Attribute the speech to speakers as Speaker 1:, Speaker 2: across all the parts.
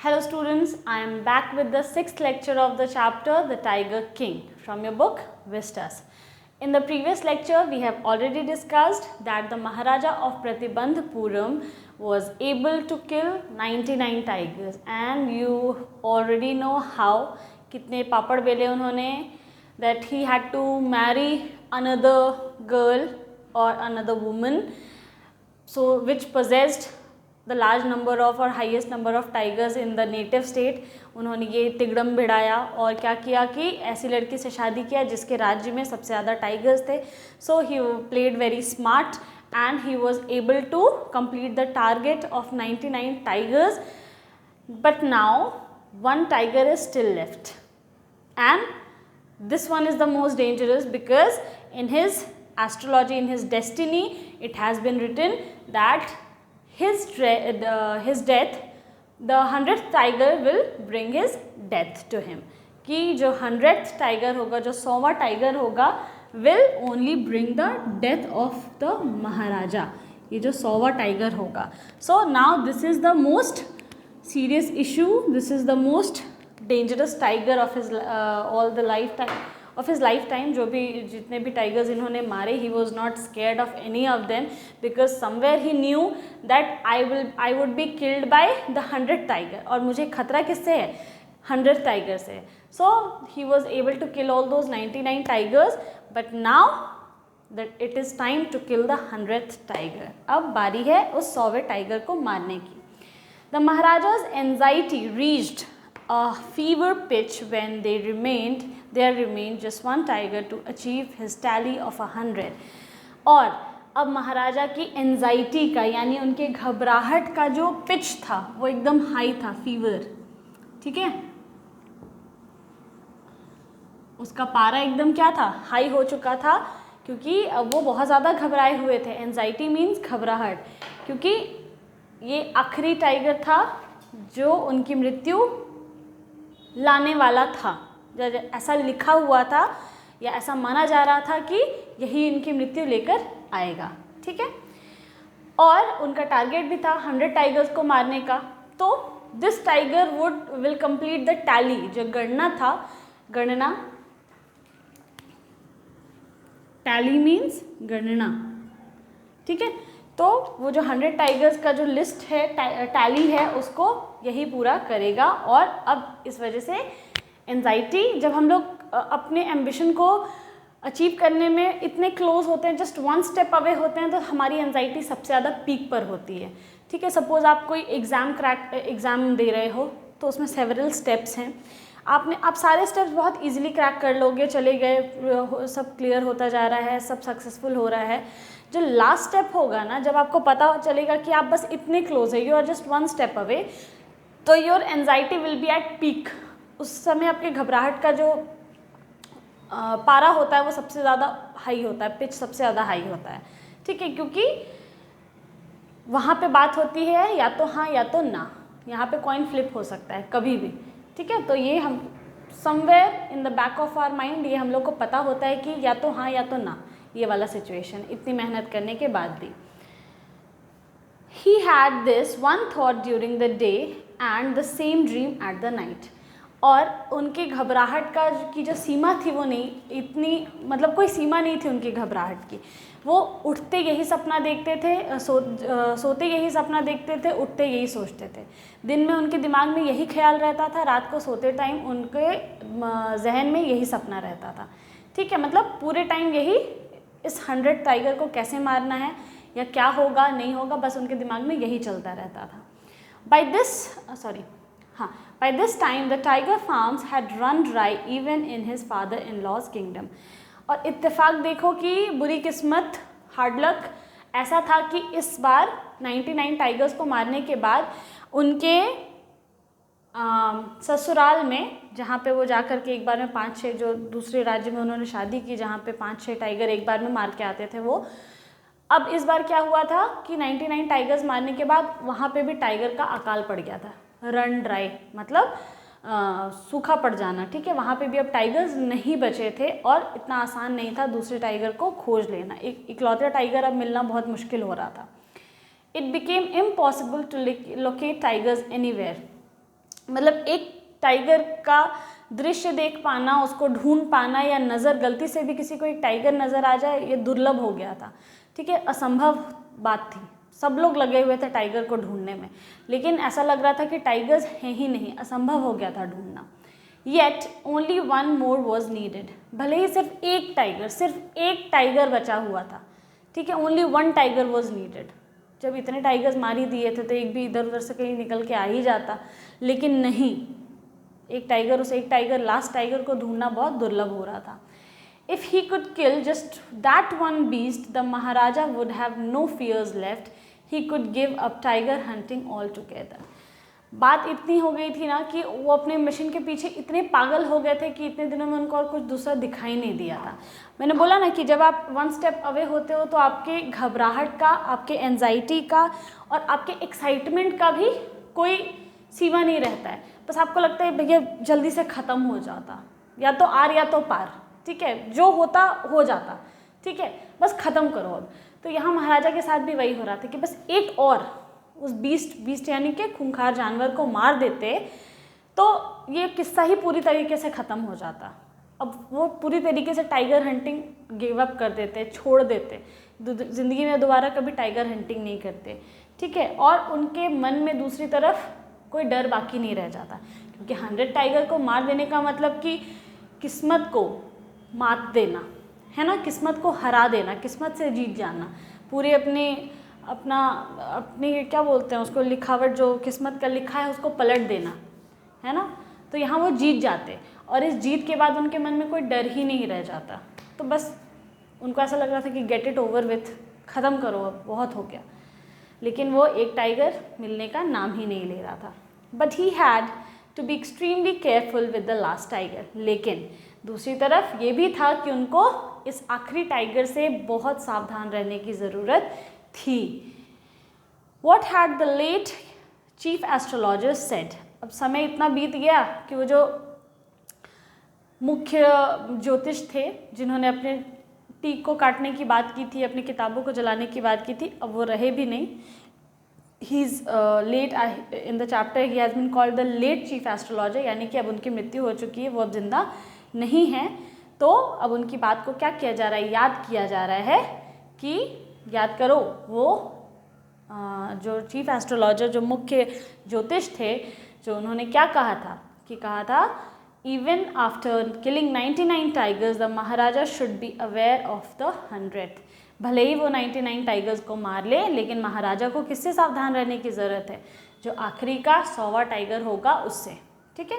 Speaker 1: Hello students, I am back with the 6th lecture of the chapter The Tiger King from your book Vistas. In the previous lecture, we have already discussed that the Maharaja of Pratibandhpuram was able to kill 99 tigers, and you already know how kitne papad bele unhone, that he had to marry another girl or another woman, so which possessed the large number of or highest number of tigers in the native state. उन्होंने ये तिगड़म भिड़ाया और क्या किया कि ऐसी लड़की से शादी किया जिसके राज्य में सबसे ज़्यादा टाइगर्स थे. So he played very smart and he was able to complete the target of 99 tigers. But now one tiger is still left, and this one is the most dangerous because in his astrology, in his destiny, it has been written that his death, the 100th tiger will bring his death to him. कि जो 100th tiger होगा, जो 100वां tiger होगा, will only bring the death of the Maharaja. ये जो 100वां tiger होगा. So now this is the most serious issue. This is the most dangerous tiger of his all the lifetime of his lifetime. जो भी जितने भी tigers इन्होंने मारे, he was not scared of any of them because somewhere he knew that I would be killed by the 100th tiger. और मुझे खतरा किससे है? 100th tiger से. So he was able to kill all those 99 tigers, but now that it is time to kill the 100th tiger. अब बारी है उस 100वें tiger को मारने की. The Maharaja's anxiety reached a fever pitch when there remained just one tiger to achieve his tally of 100. और अब महाराजा की एंजाइटी का यानी उनके घबराहट का जो पिच था वो एकदम हाई था, फीवर. ठीक है, उसका पारा एकदम क्या था, हाई हो चुका था, क्योंकि अब वो बहुत ज़्यादा घबराए हुए थे. एंजाइटी मीन्स घबराहट, क्योंकि ये आखिरी टाइगर था जो उनकी मृत्यु लाने वाला था. ऐसा लिखा हुआ था या ऐसा माना जा रहा था कि यही इनकी मृत्यु लेकर आएगा. ठीक है, और उनका टारगेट भी था 100 टाइगर्स को मारने का. तो this tiger will complete the tally, जो गणना था, गणना, टैली मीन्स गणना. ठीक है, तो वो जो 100 टाइगर्स का जो लिस्ट है, टैली है, उसको यही पूरा करेगा. और अब इस वजह से एंजाइटी, जब हम लोग अपने एम्बिशन को अचीव करने में इतने क्लोज होते हैं, जस्ट वन स्टेप अवे होते हैं, तो हमारी एंजाइटी सबसे ज़्यादा पीक पर होती है. ठीक है, सपोज आप कोई एग्ज़ाम दे रहे हो तो उसमें सेवरल स्टेप्स हैं. आप सारे स्टेप्स बहुत इजीली क्रैक कर लोगे, चले गए, सब क्लियर होता जा रहा है, सब सक्सेसफुल हो रहा है. जो लास्ट स्टेप होगा ना, जब आपको पता चलेगा कि आप बस इतने क्लोज है, you are just one step away, तो your anxiety will be at peak. उस समय आपके घबराहट का जो पारा होता है वो सबसे ज़्यादा हाई होता है, पिच सबसे ज़्यादा हाई होता है. ठीक है, क्योंकि वहाँ पे बात होती है या तो हाँ या तो ना. यहाँ पे कॉइन फ्लिप हो सकता है कभी भी. ठीक है, तो ये हम somewhere in the back of our mind ये हम लोग को पता होता है कि या तो हाँ या तो ना, ये वाला सिचुएशन इतनी मेहनत करने के बाद भी. He had this one thought during the day and the same dream at the night. और उनकी घबराहट की जो सीमा थी वो नहीं, इतनी मतलब कोई सीमा नहीं थी उनकी घबराहट की. वो उठते यही सपना देखते थे, सोते यही सपना देखते थे, उठते यही सोचते थे. दिन में उनके दिमाग में यही ख्याल रहता था, रात को सोते टाइम उनके जहन में यही सपना रहता था. ठीक है, मतलब पूरे टाइम यही, इस 100 टाइगर को कैसे मारना है या क्या होगा नहीं होगा, बस उनके दिमाग में यही चलता रहता था. By this time the tiger farms had run dry even in his father-in-law's kingdom. और इत्तेफाक देखो कि बुरी किस्मत, हार्ड लक, ऐसा था कि इस बार 99 टाइगर्स को मारने के बाद उनके ससुराल में, जहाँ पे वो जाकर के एक बार में 5-6, जो दूसरे राज्य में उन्होंने शादी की जहाँ पे 5-6 टाइगर एक बार में मार के आते थे वो, अब इस बार क्या हुआ था कि 99 टाइगर्स मारने के बाद वहाँ पे भी टाइगर का अकाल पड़ गया था. रन ड्राई मतलब सूखा पड़ जाना. ठीक है, वहाँ पे भी अब टाइगर्स नहीं बचे थे और इतना आसान नहीं था दूसरे टाइगर को खोज लेना. एक इकलौता टाइगर अब मिलना बहुत मुश्किल हो रहा था. It became impossible to locate tigers anywhere. मतलब एक टाइगर का दृश्य देख पाना, उसको ढूंढ पाना, या नज़र गलती से भी किसी को एक टाइगर नज़र आ जाए, ये दुर्लभ हो गया था। ठीक है, असंभव बात थी। सब लोग लगे हुए थे टाइगर को ढूंढने में, लेकिन ऐसा लग रहा था कि टाइगर्स हैं ही नहीं, असंभव हो गया था ढूंढना। Yet only one more was needed, भले ही सिर्फ एक टाइगर बचा हुआ था। ठीक है, only one tiger was needed. जब इतने टाइगर्स मार ही दिए थे तो एक भी इधर उधर से कहीं निकल के आ ही जाता, लेकिन नहीं, एक टाइगर लास्ट टाइगर को ढूंढना बहुत दुर्लभ हो रहा था। If he could kill just that one beast, the Maharaja would have no fears left. He could give up tiger hunting altogether. बात इतनी हो गई थी ना कि वो अपने मिशन के पीछे इतने पागल हो गए थे कि इतने दिनों में उनको और कुछ दूसरा दिखाई नहीं दिया था। मैंने बोला ना कि जब आप वन स्टेप अवे होते हो तो आपके घबराहट का, आपके एंजाइटी का और आपके एक्साइटमेंट का भी कोई सीमा नहीं रहता है। बस आपको लगता है भैया जल्दी से ख़त्म हो जाता, या तो आर या तो पार। ठीक है, जो होता हो जाता, ठीक है, बस ख़त्म करो अब। तो यहाँ महाराजा के साथ भी वही हो रहा था कि बस एक और उस बीस्ट यानी कि खूंखार जानवर को मार देते तो ये किस्सा ही पूरी तरीके से ख़त्म हो जाता। अब वो पूरी तरीके से टाइगर हंटिंग गिव अप कर देते, छोड़ देते, ज़िंदगी में दोबारा कभी टाइगर हंटिंग नहीं करते। ठीक है, और उनके मन में दूसरी तरफ कोई डर बाकी नहीं रह जाता, क्योंकि 100 टाइगर को मार देने का मतलब कि किस्मत को मात देना है ना, किस्मत को हरा देना, किस्मत से जीत जाना, पूरे अपनी क्या बोलते हैं उसको, लिखावट, जो किस्मत का लिखा है उसको पलट देना है ना। तो यहाँ वो जीत जाते, और इस जीत के बाद उनके मन में कोई डर ही नहीं रह जाता। तो बस उनको ऐसा लग रहा था कि गेट इट ओवर विथ, ख़त्म करो अब, बहुत हो गया। लेकिन वो एक टाइगर मिलने का नाम ही नहीं ले रहा था। But he had to be extremely careful with the last tiger. लेकिन दूसरी तरफ ये भी था कि उनको इस आखिरी टाइगर से बहुत सावधान रहने की ज़रूरत थी। What had the late chief astrologer said? अब समय इतना बीत गया कि वो जो मुख्य ज्योतिष थे, जिन्होंने अपने टीक को काटने की बात की थी, अपनी किताबों को जलाने की बात की थी, अब वो रहे भी नहीं। He is late in the chapter he has been called the late chief astrologer, यानी कि अब उनकी मृत्यु हो चुकी है, वो अब जिंदा नहीं है। तो अब उनकी बात को क्या किया जा रहा है, याद किया जा रहा है कि याद करो वो जो चीफ एस्ट्रोलॉजर, जो मुख्य ज्योतिष थे, जो उन्होंने क्या कहा था कि कहा था even after killing 99 tigers the Maharaja should be aware of the 100th। भले ही वो 99 टाइगर्स को मार ले, लेकिन महाराजा को किससे सावधान रहने की ज़रूरत है, जो आखिरी का 100वां टाइगर होगा उससे। ठीक है,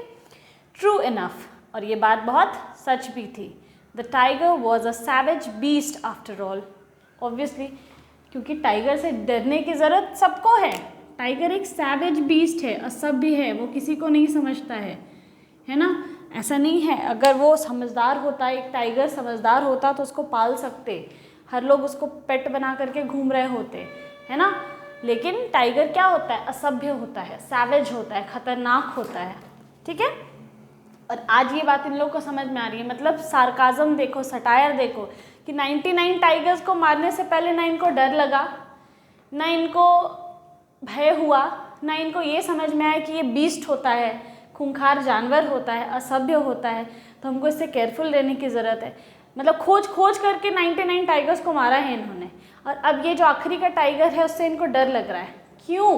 Speaker 1: ट्रू इनफ, और ये बात बहुत सच भी थी। The tiger was a savage beast after all. Obviously, क्योंकि टाइगर से डरने की ज़रूरत सबको है। टाइगर एक सैवेज बीस्ट है, असभ्य है, वो किसी को नहीं समझता है ना। ऐसा नहीं है, अगर वो समझदार होता, एक टाइगर समझदार होता तो उसको पाल सकते, हर लोग उसको पेट बना करके घूम रहे होते, है ना। लेकिन टाइगर क्या होता है, असभ्य होता है, सैवेज होता है, खतरनाक होता है। ठीक है, और आज ये बात इन लोगों को समझ में आ रही है। मतलब सार्काज़म देखो, सटायर देखो कि 99 टाइगर्स को मारने से पहले ना इनको डर लगा, ना इनको भय हुआ, ना इनको ये समझ में आया कि ये बीस्ट होता है, खूंखार जानवर होता है, असभ्य होता है, तो हमको इससे केयरफुल रहने की ज़रूरत है। मतलब खोज करके 99 टाइगर्स को मारा है इन्होंने, और अब ये जो आखिरी का टाइगर है उससे इनको डर लग रहा है। क्यों?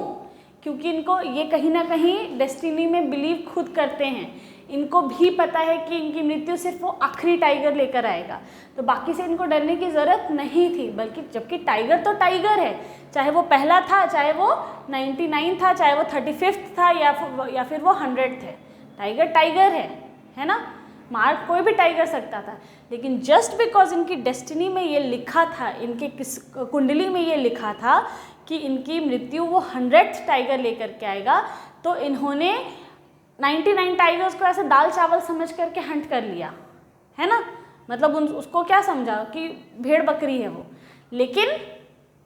Speaker 1: क्योंकि इनको ये कहीं ना कहीं डेस्टिनी में बिलीव खुद करते हैं। इनको भी पता है कि इनकी मृत्यु सिर्फ वो आखिरी टाइगर लेकर आएगा, तो बाकी से इनको डरने की ज़रूरत नहीं थी। बल्कि जबकि टाइगर तो टाइगर है, चाहे वो पहला था, चाहे वो 99 था, चाहे वो 35th था, या फिर वो 100 थे, टाइगर टाइगर है ना। मार कोई भी टाइगर सकता था, लेकिन जस्ट बिकॉज इनकी डेस्टिनी में ये लिखा था, इनके कुंडली में ये लिखा था कि इनकी मृत्यु वो 100th टाइगर लेकर के आएगा, तो इन्होंने 99 टाइगर्स को ऐसे दाल चावल समझ करके हंट कर लिया, है ना। मतलब उसको क्या समझा कि भेड़ बकरी है वो, लेकिन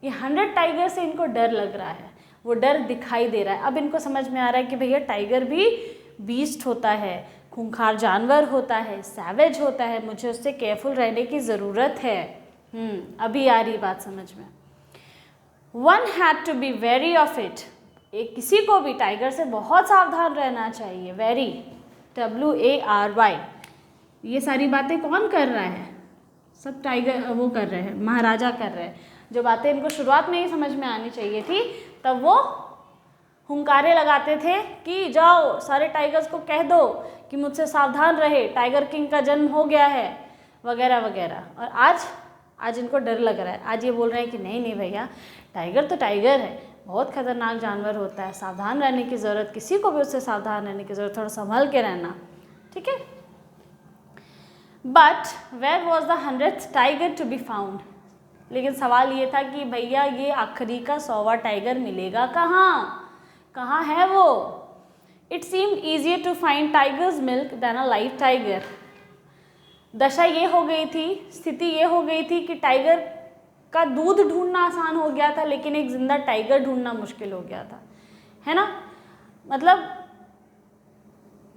Speaker 1: ये 100 टाइगर से इनको डर लग रहा है, वो डर दिखाई दे रहा है। अब इनको समझ में आ रहा है कि भैया टाइगर भी बीस्ट होता है, खूंखार जानवर होता है, सैवेज होता है, मुझे उससे केयरफुल रहने की ज़रूरत है। अभी आ रही बात समझ में। One had to be wary of it. किसी को भी टाइगर से बहुत सावधान रहना चाहिए। Wary, WARY। ये सारी बातें कौन कर रहा है? सब टाइगर वो कर रहे हैं, महाराजा कर रहे हैं। जो बातें इनको शुरुआत में ही समझ में आनी चाहिए थी, तब वो हुंकारे लगाते थे कि जाओ सारे टाइगर्स को कह दो कि मुझसे सावधान रहे, टाइगर किंग का जन्म हो गया है, वगैरह वगैरह। और आज इनको डर लग रहा है। आज ये बोल रहे हैं कि नहीं नहीं भैया, टाइगर तो टाइगर है, बहुत खतरनाक जानवर होता है, सावधान रहने की ज़रूरत, किसी को भी उससे सावधान रहने की ज़रूरत, थोड़ा संभल के रहना, ठीक है। But where was the 100th tiger to be found? लेकिन सवाल ये था कि भैया ये आखिरी का 100वां टाइगर मिलेगा कहाँ है वो? It seemed easier to find tiger's milk than a live tiger. दशा ये हो गई थी, स्थिति ये हो गई थी कि टाइगर का दूध ढूंढना आसान हो गया था, लेकिन एक जिंदा टाइगर ढूंढना मुश्किल हो गया था, है ना। मतलब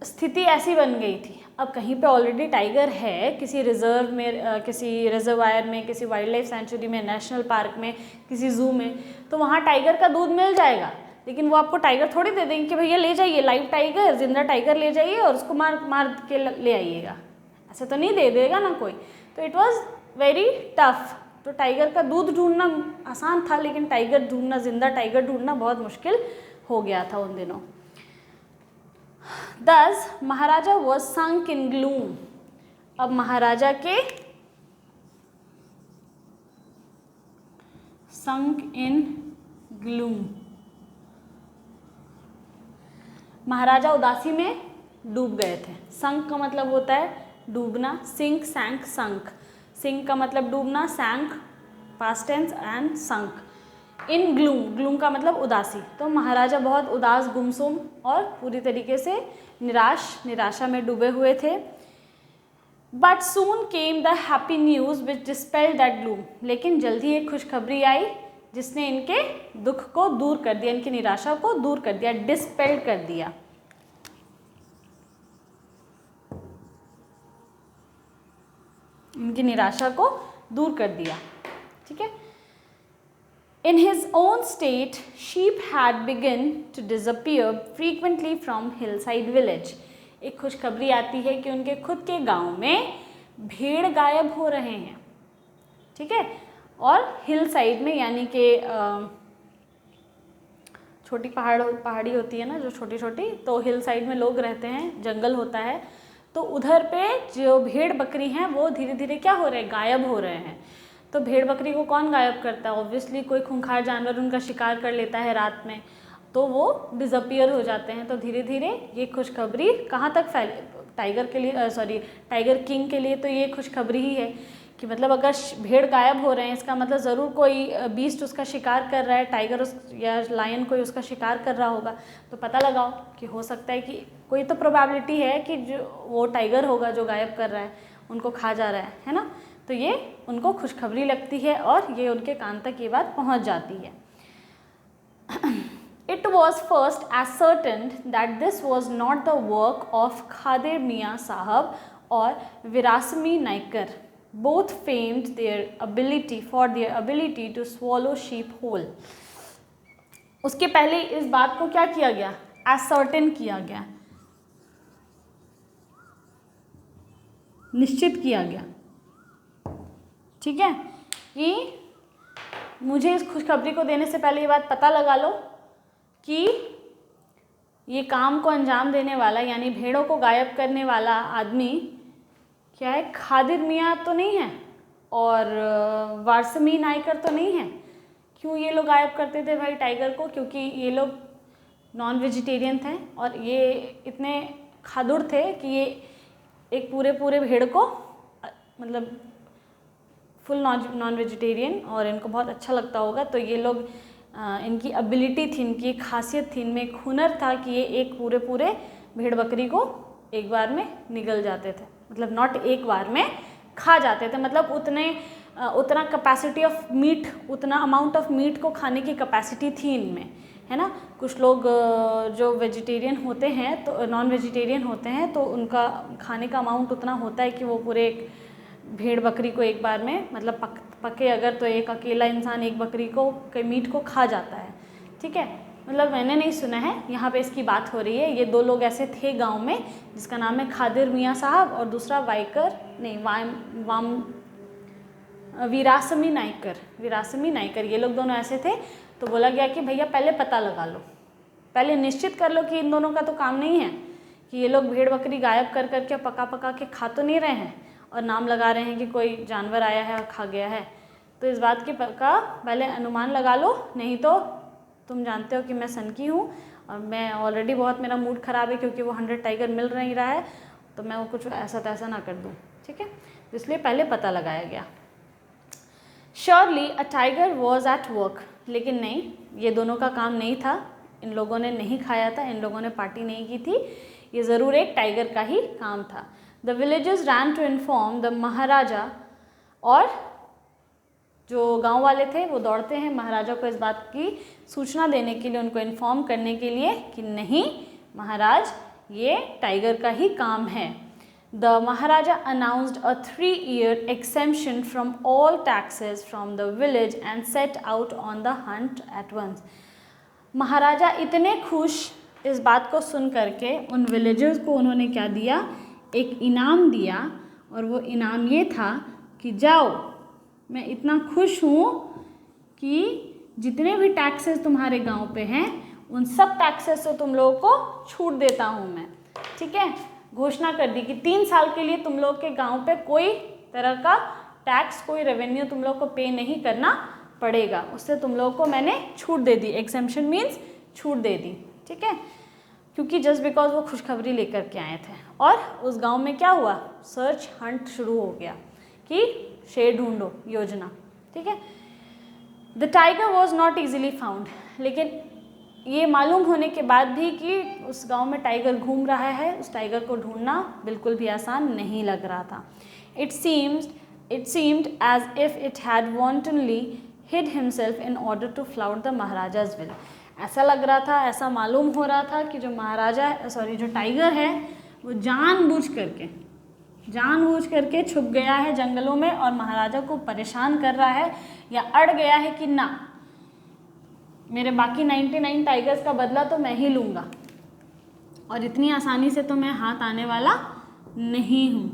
Speaker 1: स्थिति ऐसी बन गई थी। अब कहीं पे ऑलरेडी टाइगर है, किसी रिजर्व में, किसी रिजर्वायर में, किसी वाइल्ड लाइफ सेंचुरी में, नेशनल पार्क में, किसी जू में, तो वहाँ टाइगर का दूध मिल जाएगा। लेकिन वो आपको टाइगर थोड़ी दे देंगे कि भैया ले जाइए, लाइव टाइगर, जिंदा टाइगर ले जाइए और उसको मार के ले आइएगा, ऐसा तो नहीं दे देगा ना कोई। तो इट वॉज वेरी टफ। तो टाइगर का दूध ढूंढना आसान था, लेकिन टाइगर ढूंढना, जिंदा टाइगर ढूंढना बहुत मुश्किल हो गया था उन दिनों। Thus, Maharaja was sunk in gloom। अब महाराजा के sunk in gloom, महाराजा उदासी में डूब गए थे। संक का मतलब होता है डूबना, सिंक, सैंक, संक। सिंक का मतलब डूबना, sank past tense and sunk. In gloom, gloom का मतलब उदासी। तो महाराजा बहुत उदास, गुमसुम और पूरी तरीके से निराशा में डूबे हुए थे। But soon came the happy news which dispelled that gloom. लेकिन जल्दी एक खुशखबरी आई जिसने इनके दुख को दूर कर दिया, इनकी निराशा को दूर कर दिया, डिस्पेल्ड कर दिया। इनकी निराशा को दूर कर दिया, ठीक है। In his own state, sheep had begun to disappear frequently from hillside village। एक खुशखबरी आती है कि उनके खुद के गांव में भेड़ गायब हो रहे हैं, ठीक है। और हिल साइड में यानी कि छोटी पहाड़ी होती है ना, जो छोटी छोटी, तो हिल साइड में लोग रहते हैं, जंगल होता है, तो उधर पे जो भेड़ बकरी हैं वो धीरे धीरे क्या हो रहे हैं, गायब हो रहे हैं। तो भेड़ बकरी को कौन गायब करता है? ऑब्वियसली कोई खूंखार जानवर उनका शिकार कर लेता है रात में, तो वो डिसअपियर हो जाते हैं। तो धीरे धीरे ये खुशखबरी कहाँ तक फैल, टाइगर के लिए, टाइगर किंग के लिए तो ये खुशखबरी ही है कि मतलब अगर भेड़ गायब हो रहे हैं, इसका मतलब ज़रूर कोई बीस्ट उसका शिकार कर रहा है, टाइगर या लायन कोई उसका शिकार कर रहा होगा। तो पता लगाओ कि हो सकता है कि कोई तो प्रोबेबिलिटी है कि जो वो टाइगर होगा जो गायब कर रहा है, उनको खा जा रहा है ना। तो ये उनको खुशखबरी लगती है और ये उनके कान तक ये बात पहुंच जाती है। It was first ascertained that this was not the work of Khadir Mian Sahab or Virasmi Naikar, both famed for their ability to swallow sheep whole। उसके पहले इस बात को क्या किया गया? ascertain किया गया, निश्चित किया गया, ठीक है। कि मुझे इस खुशखबरी को देने से पहले ये बात पता लगा लो कि ये काम को अंजाम देने वाला, यानी भेड़ों को गायब करने वाला आदमी क्या है? खादिर मियाँ तो नहीं है और वारसमी नायकर तो नहीं है। क्यों ये लोग गायब करते थे भाई टाइगर को? क्योंकि ये लोग नॉन वेजिटेरियन थे और ये इतने खादुर थे कि ये एक पूरे भेड़ को मतलब फुल नॉन वेजिटेरियन, और इनको बहुत अच्छा लगता होगा। तो ये लोग इनकी एबिलिटी थी, इनकी खासियत थी, इनमें एक हुनर था कि ये एक पूरे भेड़ बकरी को एक बार में निगल जाते थे, मतलब नॉट एक बार में खा जाते थे, मतलब उतना कैपेसिटी ऑफ मीट, उतना अमाउंट ऑफ मीट को खाने की कैपेसिटी थी इनमें, है ना। कुछ लोग जो वेजिटेरियन होते हैं, तो नॉन वेजिटेरियन होते हैं, तो उनका खाने का अमाउंट उतना होता है कि वो पूरे एक भेड़ बकरी को एक बार में, मतलब पके अगर, तो एक अकेला इंसान एक बकरी को के मीट को खा जाता है, ठीक है। मतलब मैंने नहीं सुना है, यहाँ पे इसकी बात हो रही है। ये दो लोग ऐसे थे गांव में, जिसका नाम है खादिर मियाँ साहब और दूसरा वीरासमी नायकर। ये लोग दोनों ऐसे थे। तो बोला गया कि भैया पहले पता लगा लो, पहले निश्चित कर लो कि इन दोनों का तो काम नहीं है कि ये लोग भेड़ बकरी गायब कर करके पका के खा तो नहीं रहे हैं और नाम लगा रहे हैं कि कोई जानवर आया है और खा गया है। तो इस बात की का पहले अनुमान लगा लो, नहीं तो तुम जानते हो कि मैं सनकी हूँ और मैं ऑलरेडी बहुत, मेरा मूड ख़राब है क्योंकि वो 100 टाइगर मिल नहीं रहा है, तो मैं वो कुछ ऐसा तैसा ना कर दूँ। ठीक है, इसलिए पहले पता लगाया गया। Surely a tiger was at work, लेकिन नहीं, ये दोनों का काम नहीं था, इन लोगों ने नहीं खाया था, इन लोगों ने पार्टी नहीं की थी, ये ज़रूर एक टाइगर का ही काम था। The villagers ran to inform the Maharaja, और जो गांव वाले थे वो दौड़ते हैं महाराजा को इस बात की सूचना देने के लिए, उनको इन्फॉर्म करने के लिए कि नहीं महाराज, ये टाइगर का ही काम है। The Maharaja announced a 3-year exemption from all taxes from the village and set out on the hunt at once. महाराजा इतने खुश इस बात को सुन करके, उन विलेजर्स को उन्होंने क्या दिया, एक इनाम दिया, और वो इनाम ये था कि जाओ, मैं इतना खुश हूँ कि जितने भी टैक्सेस तुम्हारे गांव पे हैं उन सब टैक्सेस से तुम लोगों को छूट देता हूँ मैं। ठीक है, घोषणा कर दी कि 3 साल के लिए तुम लोग के गांव पे कोई तरह का टैक्स, कोई रेवेन्यू तुम लोग को पे नहीं करना पड़ेगा, उससे तुम लोगों को मैंने छूट दे दी। एग्जेम्पशन मीन्स छूट दे दी। ठीक है, क्योंकि जस्ट बिकॉज वो खुशखबरी लेकर के आए थे। और उस गांव में क्या हुआ, सर्च हंट शुरू हो गया कि शेर ढूंढो योजना। ठीक है, the tiger was not easily found, लेकिन ये मालूम होने के बाद भी कि उस गांव में टाइगर घूम रहा है, उस टाइगर को ढूंढना बिल्कुल भी आसान नहीं लग रहा था। It seemed as if it had wantonly hid himself in order to flout the महाराजा's will. ऐसा लग रहा था, ऐसा मालूम हो रहा था कि जो टाइगर है वो जानबूझ करके छुप गया है जंगलों में और महाराजा को परेशान कर रहा है, या अड़ गया है कि ना, मेरे बाकी 99 टाइगर्स का बदला तो मैं ही लूँगा और इतनी आसानी से तो मैं हाथ आने वाला नहीं हूँ।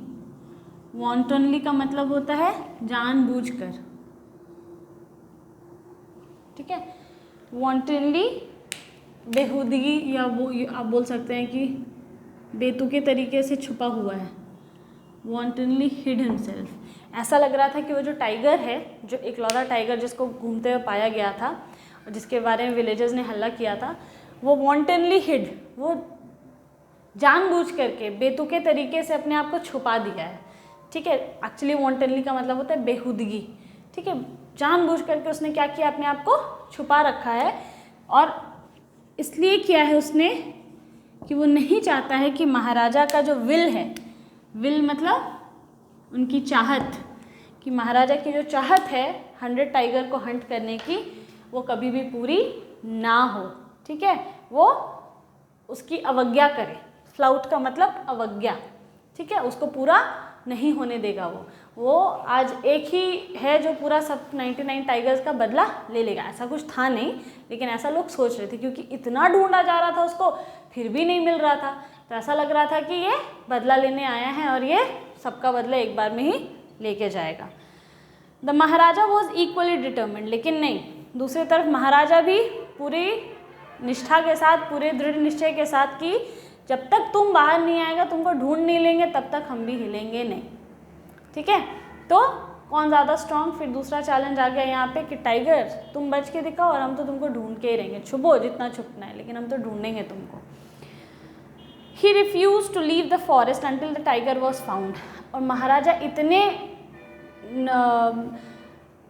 Speaker 1: वॉन्टनली का मतलब होता है जानबूझकर। ठीक है, वॉन्टनली बेहुदगी, या वो आप बोल सकते हैं कि बेतुके तरीके से छुपा हुआ है। वॉन्टनली हिड हिमसेल्फ, ऐसा लग रहा था कि वो जो टाइगर है, जो इकलौता टाइगर जिसको घूमते हुए पाया गया था और जिसके बारे में विलेजर्स ने हल्ला किया था, वो वॉन्टनली हिड, वो जानबूझ करके बेतुके तरीके से अपने आप को छुपा दिया है। ठीक है, एक्चुअली वॉन्टनली का मतलब होता है बेहुदगी। ठीक है, जानबूझ करके उसने क्या किया, अपने आप को छुपा रखा है, और इसलिए किया है उसने कि वो नहीं चाहता है कि महाराजा का जो विल है, विल मतलब उनकी चाहत, कि महाराजा की जो चाहत है 100 टाइगर को हंट करने की, वो कभी भी पूरी ना हो। ठीक है, वो उसकी अवज्ञा करे। फ्लाउट का मतलब अवज्ञा। ठीक है, उसको पूरा नहीं होने देगा वो आज एक ही है जो पूरा सब 99 टाइगर्स का बदला ले लेगा। ऐसा कुछ था नहीं, लेकिन ऐसा लोग सोच रहे थे क्योंकि इतना ढूंढा जा रहा था उसको, फिर भी नहीं मिल रहा था, तो ऐसा लग रहा था कि ये बदला लेने आया है और ये सबका बदला एक बार में ही लेके जाएगा। The Maharaja was equally determined, लेकिन नहीं, दूसरी तरफ महाराजा भी पूरी निष्ठा के साथ, पूरे दृढ़ निश्चय के साथ कि जब तक तुम बाहर नहीं आएगा, तुमको ढूंढ नहीं लेंगे, तब तक हम भी हिलेंगे नहीं। ठीक है, तो कौन ज़्यादा स्ट्रांग, फिर दूसरा चैलेंज आ गया यहाँ पे कि टाइगर तुम बच के दिखाओ और हम तो तुमको ढूंढ के ही रहेंगे, छुपो जितना छुपना है, लेकिन हम तो ढूंढेंगे तुमको। He refused to leave the forest until the tiger was found, और महाराजा इतने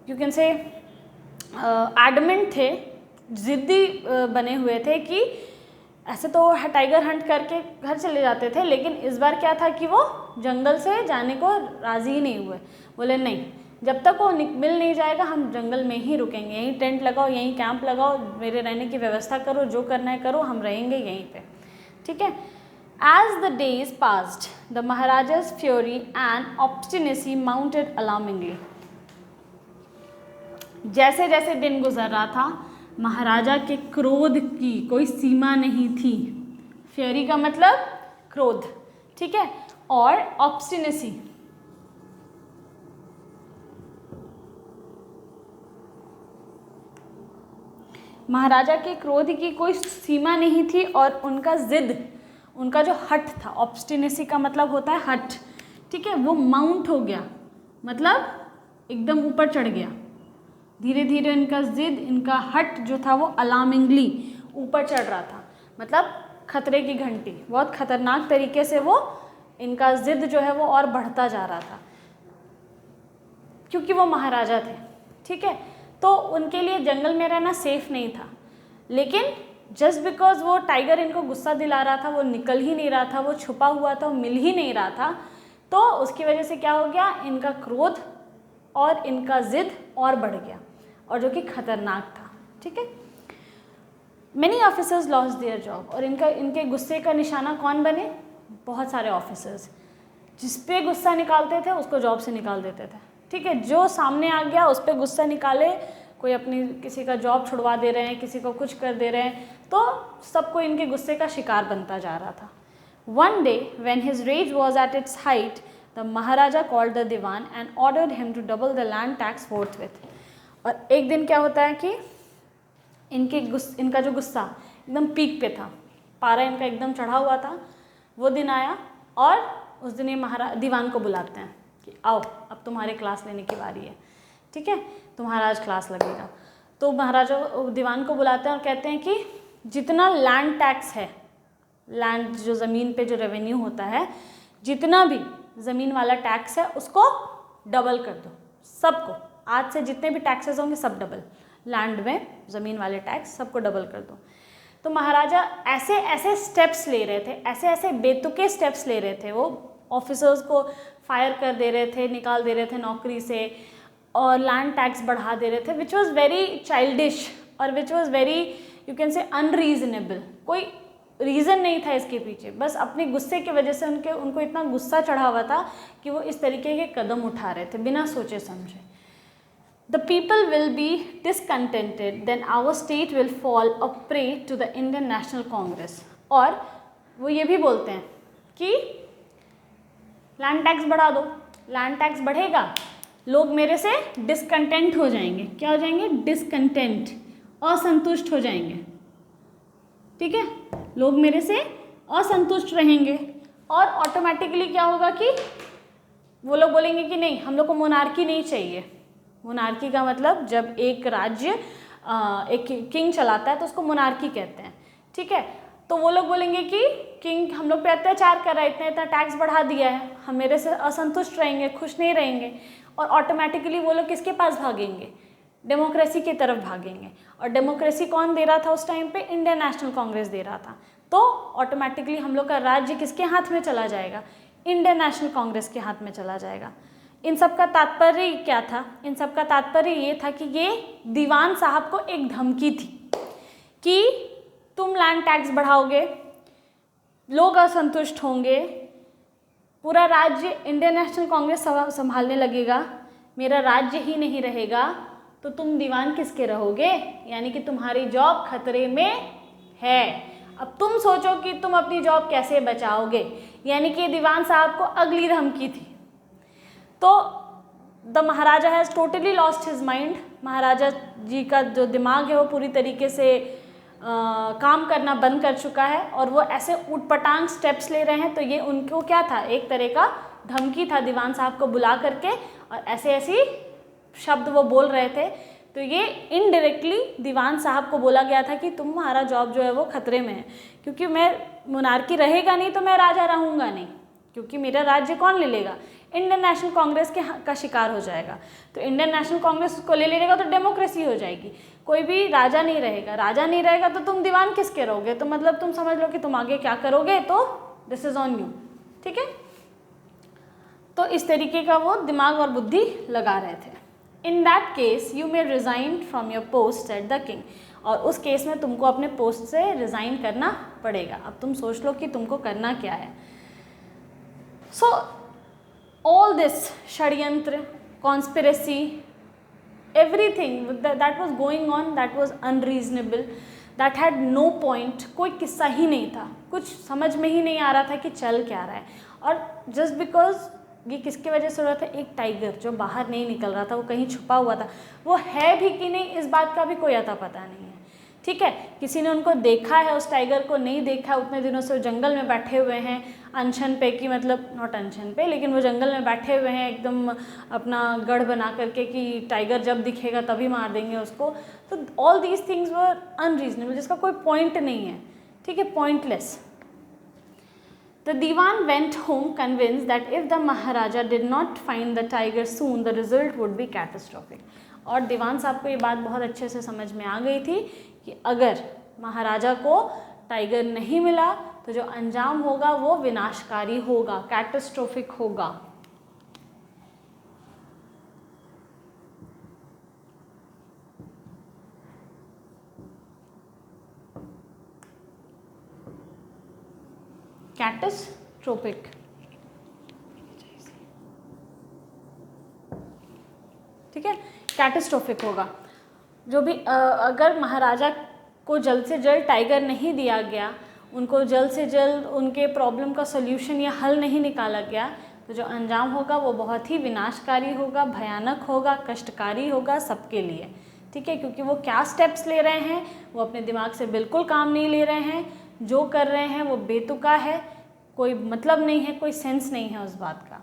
Speaker 1: यू कैन से एडमेंट थे, जिद्दी बने हुए थे कि ऐसे तो टाइगर हंट करके घर चले जाते थे, लेकिन इस बार क्या था कि वो जंगल से जाने को राज़ी ही नहीं हुए। बोले नहीं, जब तक वो मिल नहीं जाएगा हम जंगल में ही रुकेंगे, यहीं टेंट लगाओ, यहीं कैंप लगाओ, मेरे रहने की व्यवस्था करो, जो करना है करो, हम रहेंगे यहीं पे। ठीक है, as the days passed the Maharaja's fury and obstinacy mounted alarmingly। जैसे जैसे दिन गुजर रहा था, महाराजा के क्रोध की कोई सीमा नहीं थी। फ्यूरी का मतलब क्रोध, ठीक है, और ऑब्स्टिनेसी, महाराजा के क्रोध की कोई सीमा नहीं थी और उनका जिद, उनका जो हठ था, ऑब्स्टिनेसी का मतलब होता है हठ, ठीक है, वो माउंट हो गया, मतलब एकदम ऊपर चढ़ गया। धीरे धीरे इनका जिद, इनका हठ जो था वो अलार्मिंगली ऊपर चढ़ रहा था, मतलब खतरे की घंटी, बहुत खतरनाक तरीके से वो इनका जिद जो है वो और बढ़ता जा रहा था, क्योंकि वो महाराजा थे, ठीक है। तो उनके लिए जंगल में रहना सेफ नहीं था, लेकिन जस्ट बिकॉज वो टाइगर इनको गुस्सा दिला रहा था, वो निकल ही नहीं रहा था, वो छुपा हुआ था, वो मिल ही नहीं रहा था, तो उसकी वजह से क्या हो गया, इनका क्रोध और इनका जिद और बढ़ गया, और जो कि खतरनाक था, ठीक है। Many officers lost their job, और इनके गुस्से का निशाना कौन बने, बहुत सारे ऑफिसर्स, जिस पे गुस्सा निकालते थे उसको जॉब से निकाल देते थे, ठीक है। जो सामने आ गया उस पर गुस्सा निकाले, कोई अपनी किसी का जॉब छुड़वा दे रहे हैं, किसी को कुछ कर दे रहे हैं, तो सबको इनके गुस्से का शिकार बनता जा रहा था। One day when his rage was at its height, the maharaja called the dewan and ordered him to double the land tax forthwith. और एक दिन क्या होता है कि इनका जो गुस्सा एकदम पीक पे था, पारा इनका एकदम चढ़ा हुआ था, वो दिन आया और उस दिन ये दीवान को बुलाते हैं कि आओ अब तुम्हारे क्लास लेने की बारी है, ठीक है, तुम्हारा आज क्लास लगेगा। तो महाराजा दीवान को बुलाते हैं और कहते हैं कि जितना लैंड टैक्स है, लैंड जो ज़मीन पे जो रेवेन्यू होता है, जितना भी ज़मीन वाला टैक्स है उसको डबल कर दो, सबको, आज से जितने भी टैक्सेस होंगे सब डबल, लैंड में ज़मीन वाले टैक्स सबको डबल कर दो। तो महाराजा ऐसे ऐसे स्टेप्स ले रहे थे, ऐसे ऐसे बेतुके स्टेप्स ले रहे थे, वो ऑफिसर्स को फायर कर दे रहे थे, निकाल दे रहे थे नौकरी से, और लैंड टैक्स बढ़ा दे रहे थे, विच वॉज वेरी चाइल्डिश और which was very you can say unreasonable. कोई रीज़न नहीं था इसके पीछे, बस अपने गुस्से की वजह से उनको इतना गुस्सा चढ़ा हुआ था कि वो इस तरीके के कदम उठा रहे थे बिना सोचे समझे। The people will be discontented, then our state will fall a prey to the Indian National Congress। और वो ये भी बोलते हैं कि लैंड टैक्स बढ़ा दो, लैंड टैक्स बढ़ेगा, लोग मेरे से डिसकंटेंट हो जाएंगे। क्या हो जाएंगे? डिसकंटेंट, असंतुष्ट हो जाएंगे, ठीक है, लोग मेरे से असंतुष्ट रहेंगे, और ऑटोमेटिकली क्या होगा कि वो लोग बोलेंगे कि नहीं, हम लोग को मोनार्की नहीं चाहिए। मोनार्की का मतलब जब एक राज्य एक किंग चलाता है तो उसको मोनार्की कहते हैं, ठीक है। तो वो लोग बोलेंगे कि किंग हम लोग पे अत्याचार कर रहा है, इतना इतना टैक्स बढ़ा दिया है, हम मेरे से असंतुष्ट रहेंगे, खुश नहीं रहेंगे, और ऑटोमेटिकली वो लोग किसके पास भागेंगे? डेमोक्रेसी की तरफ भागेंगे। और डेमोक्रेसी कौन दे रहा था उस टाइम पे? इंडियन नेशनल कांग्रेस दे रहा था। तो ऑटोमेटिकली हम लोग का राज्य किसके हाथ में चला जाएगा? इंडियन नेशनल कांग्रेस के हाथ में चला जाएगा। इन सब का तात्पर्य क्या था? इन सब का तात्पर्य ये था कि ये दीवान साहब को एक धमकी थी कि तुम लैंड टैक्स बढ़ाओगे, लोग असंतुष्ट होंगे, पूरा राज्य इंडियन नेशनल कांग्रेस संभालने लगेगा, मेरा राज्य ही नहीं रहेगा, तो तुम दीवान किसके रहोगे? यानी कि तुम्हारी जॉब खतरे में है। अब तुम सोचो कि तुम अपनी जॉब कैसे बचाओगे। यानी कि दीवान साहब को अगली धमकी थी। तो the Maharaja has totally lost his mind. Maharaja ji का जो दिमाग है वो पूरी तरीके से काम करना बंद कर चुका है, और वो ऐसे ऊटपटांग स्टेप्स ले रहे हैं। तो ये उनको क्या था? एक तरह का धमकी था दीवान साहब को बुला करके, और ऐसे ऐसी शब्द वो बोल रहे थे। तो ये इनडायरेक्टली दीवान साहब को बोला गया था कि तुम्हारा जॉब जो है वो खतरे में है, क्योंकि मैं मोनार्की रहेगा नहीं तो मैं राजा रहूँगा नहीं, क्योंकि मेरा राज्य कौन ले लेगा? इंडियन नेशनल कांग्रेस का शिकार हो जाएगा। तो इंडियन नेशनल कांग्रेस उसको ले लेगा तो डेमोक्रेसी हो जाएगी, कोई भी राजा नहीं रहेगा। राजा नहीं रहेगा तो तुम दीवान किसके रहोगे? तो मतलब तुम समझ लो कि तुम आगे क्या करोगे, तो दिस इज ऑन यू, ठीक है। तो इस तरीके का वो दिमाग और बुद्धि लगा रहे थे। In that case you may resign from your post at the king. और उस केस में तुमको अपने पोस्ट से रिज़ाइन करना पड़ेगा। अब तुम सोच लो कि तुमको करना क्या है। सो ऑल दिस षड्यंत्र, conspiracy, everything that was going on, that was unreasonable, that had no point. कोई किस्सा ही नहीं था, कुछ समझ में ही नहीं आ रहा था कि चल क्या रहा है. और जस्ट बिकॉज ये किसकी वजह से हो रहा था, एक टाइगर जो बाहर नहीं निकल रहा था, वो कहीं छुपा हुआ था, वो है भी कि नहीं इस बात का भी कोई अता पता नहीं है. ठीक है, किसी ने उनको देखा है, उस टाइगर को नहीं देखा, उतने दिनों से वो जंगल में बैठे हुए हैं अनशन पे, कि मतलब नॉट अनशन पे, लेकिन वो जंगल में बैठे हुए हैं एकदम अपना गढ़ बना करके कि टाइगर जब दिखेगा तभी मार देंगे उसको. तो all these things were unreasonable, जिसका कोई पॉइंट नहीं है. ठीक है, pointless. The Diwan went home convinced that if the Maharaja did not find the tiger soon, the result would be catastrophic. और दीवान साहब को ये बात बहुत अच्छे से समझ में आ गई थी कि अगर महाराजा को टाइगर नहीं मिला तो जो अंजाम होगा वो विनाशकारी होगा, कैटास्ट्रोफिक होगा. कैटास्ट्रोफिक. ठीक है, कैटास्ट्रोफिक होगा. जो भी अगर महाराजा को जल्द से जल्द टाइगर नहीं दिया गया, उनको जल्द से जल्द उनके प्रॉब्लम का सॉल्यूशन या हल नहीं निकाला गया, तो जो अंजाम होगा वो बहुत ही विनाशकारी होगा, भयानक होगा, कष्टकारी होगा सबके लिए. ठीक है, क्योंकि वो क्या स्टेप्स ले रहे हैं वो अपने दिमाग से बिल्कुल काम नहीं ले रहे हैं. जो कर रहे हैं वो बेतुका है, कोई मतलब नहीं है, कोई सेंस नहीं है उस बात का.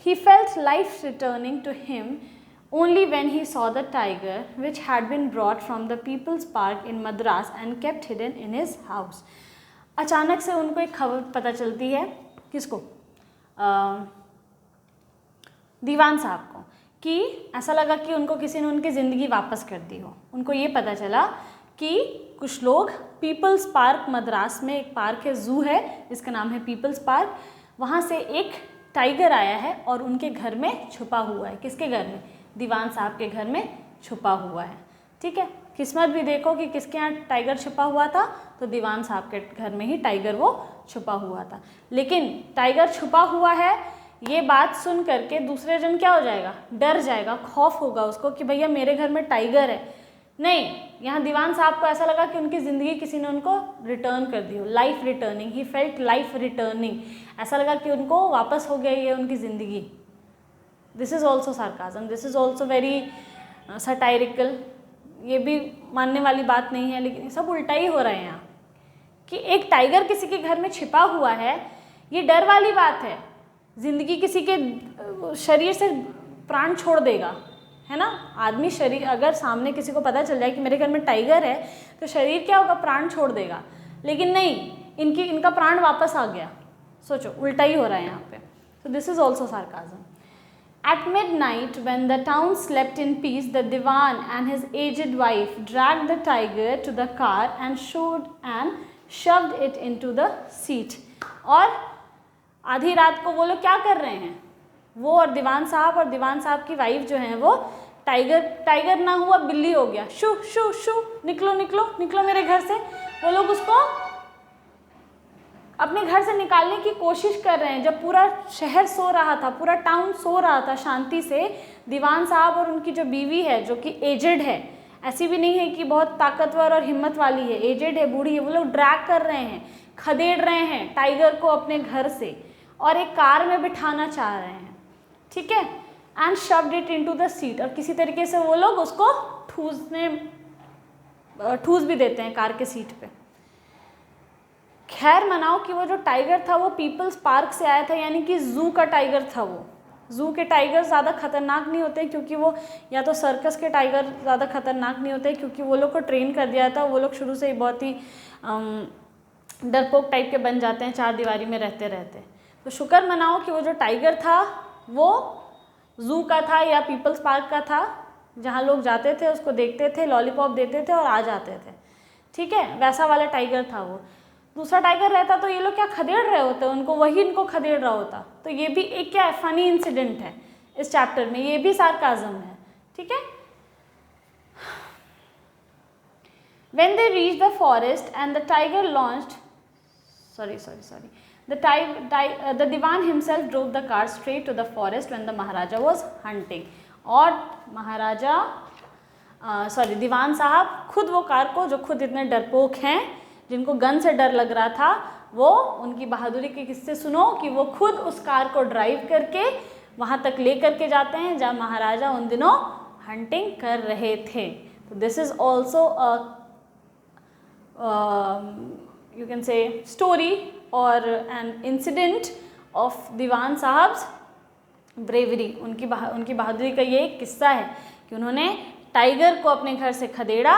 Speaker 1: He felt life returning to him only when he saw the tiger which had been brought from the People's Park in Madras and kept hidden in his house. अचानक से उनको एक खबर पता चलती है, किसको, दीवान साहब को, कि ऐसा लगा कि उनको किसी ने उनकी ज़िंदगी वापस कर दी हो. उनको ये पता चला कि कुछ लोग पीपल्स पार्क, मद्रास में एक पार्क है, ज़ू है जिसका नाम है पीपल्स पार्क, वहाँ से एक टाइगर आया है और उनके घर में छुपा हुआ है. किसके घर में, दीवान साहब के घर में छुपा हुआ है. ठीक है, किस्मत भी देखो कि किसके यहाँ टाइगर छुपा हुआ था, तो दीवान साहब के घर में ही टाइगर वो छुपा हुआ था. लेकिन टाइगर छुपा हुआ है ये बात सुन करके दूसरे जन क्या हो जाएगा, डर जाएगा, खौफ होगा उसको कि भैया मेरे घर में टाइगर है. नहीं, यहाँ दीवान साहब को ऐसा लगा कि उनकी ज़िंदगी किसी ने उनको रिटर्न कर दी हो, life returning. He felt life returning. ऐसा लगा कि उनको वापस हो गई है उनकी ज़िंदगी. This is also sarcasm, this is also very satirical. ये भी मानने वाली बात नहीं है, लेकिन सब उल्टा ही हो रहा है यहाँ कि एक टाइगर किसी के घर में छिपा हुआ है, ये डर वाली बात है. ज़िंदगी किसी के शरीर से प्राण छोड़ देगा, है ना. आदमी शरीर, अगर सामने किसी को पता चल जाए कि मेरे घर में टाइगर है तो शरीर क्या होगा, प्राण छोड़ देगा. लेकिन नहीं, इनका प्राण वापस आ गया. सोचो, उल्टा ही हो रहा है यहाँ पे. So this is also sarcasm. At midnight, when the town slept in peace, the Diwan and his aged wife dragged the tiger to the car and shoved it into the seat. और आधी रात को वो लोग क्या कर रहे हैं, वो और दीवान साहब की वाइफ जो हैं वो टाइगर ना हुआ बिल्ली हो गया, शू शू शू, निकलो निकलो निकलो मेरे घर से. वो लोग उसको अपने घर से निकालने की कोशिश कर रहे हैं. जब पूरा शहर सो रहा था, पूरा टाउन सो रहा था शांति से, दीवान साहब और उनकी जो बीवी है जो कि एजेड है, ऐसी भी नहीं है कि बहुत ताकतवर और हिम्मत वाली है, एजेड है, बूढ़ी है, वो लोग ड्रैग कर रहे हैं, खदेड़ रहे हैं टाइगर को अपने घर से और एक कार में बिठाना चाह रहे हैं. ठीक है, and shoved it into the seat. और किसी तरीके से वो लोग उसको ठूस भी देते हैं कार के सीट पे. खैर मनाओ कि वो जो टाइगर था वो पीपल्स पार्क से आया था, यानी कि ज़ू का टाइगर था. वो ज़ू के टाइगर ज़्यादा खतरनाक नहीं होते, क्योंकि वो, या तो सर्कस के टाइगर ज़्यादा खतरनाक नहीं होते क्योंकि वो लोग को ट्रेन कर दिया था. वो लोग शुरू से ही बहुत ही डरपोक टाइप के बन जाते हैं चार दीवारी में रहते रहते. तो शुक्र मनाओ कि वो जो टाइगर था वो ज़ू का था या पीपल्स पार्क का था, जहाँ लोग जाते थे, उसको देखते थे, लॉलीपॉप देते थे और आ जाते थे. ठीक है, वैसा वाला टाइगर था वो. दूसरा टाइगर रहता तो ये लोग क्या खदेड़ रहे होते, उनको, वही इनको खदेड़ रहा होता. तो ये भी एक क्या फनी इंसिडेंट है इस चैप्टर में, ये भी सार्काज़म है. ठीक है. When they reached the forest and the tiger launched, the Diwan himself drove the car straight to the forest when the Maharaja was hunting. और महाराजा दीवान साहब खुद वो कार को, जो खुद इतने डरपोक हैं, जिनको गन से डर लग रहा था, वो उनकी बहादुरी के किस्से सुनो कि वो खुद उस कार को ड्राइव करके वहाँ तक ले करके जाते हैं जहाँ महाराजा उन दिनों हंटिंग कर रहे थे। तो this is also you can say story or an incident of Diwan Sahab's bravery. उनकी बहादुरी का ये एक किस्सा है कि उन्होंने टाइगर को अपने घर से खदेड़ा,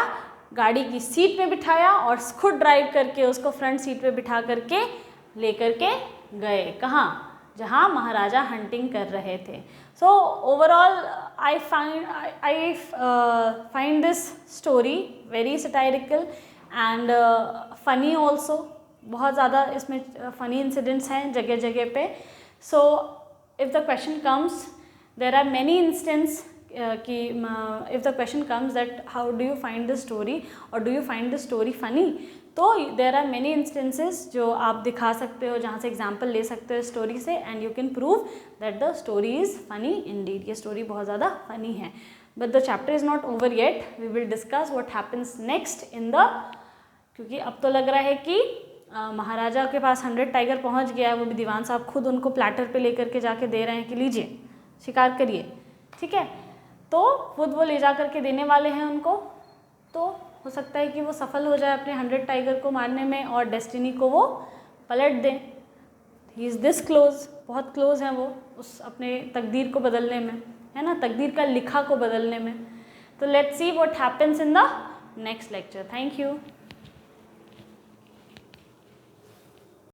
Speaker 1: गाड़ी की सीट में बिठाया और खुद ड्राइव करके उसको फ्रंट सीट पे बिठा करके ले करके गए, कहाँ, जहाँ महाराजा हंटिंग कर रहे थे। So overall I find this story very satirical and funny also. बहुत ज़्यादा इसमें फ़नी इंसिडेंट्स हैं जगह जगह पे। So if the question comes, there are many instance कि if the question comes that how do you find the story और do you find the story funny, तो देर आर मैनी इंस्टेंसेस जो आप दिखा सकते हो, जहाँ से एग्जाम्पल ले सकते हो स्टोरी से, and you can prove that the story is funny indeed. ये स्टोरी बहुत ज़्यादा फ़नी है। But the chapter is not over yet, we will discuss what happens next in the, क्योंकि अब तो लग रहा है कि महाराजा के पास 100 टाइगर पहुंच गया है, वो भी दीवान साहब खुद उनको प्लेटर पे लेकर के जाके दे रहे हैं कि लीजिए शिकार करिए, ठीक है। तो खुद वो ले जा करके देने वाले हैं उनको, तो हो सकता है कि वो सफल हो जाए अपने 100 टाइगर को मारने में और डेस्टिनी को वो पलट दें। ही इज़ दिस क्लोज, बहुत क्लोज हैं वो उस अपने तकदीर को बदलने में, है ना, तकदीर का लिखा को बदलने में। तो let's see what happens in the next lecture. Thank you.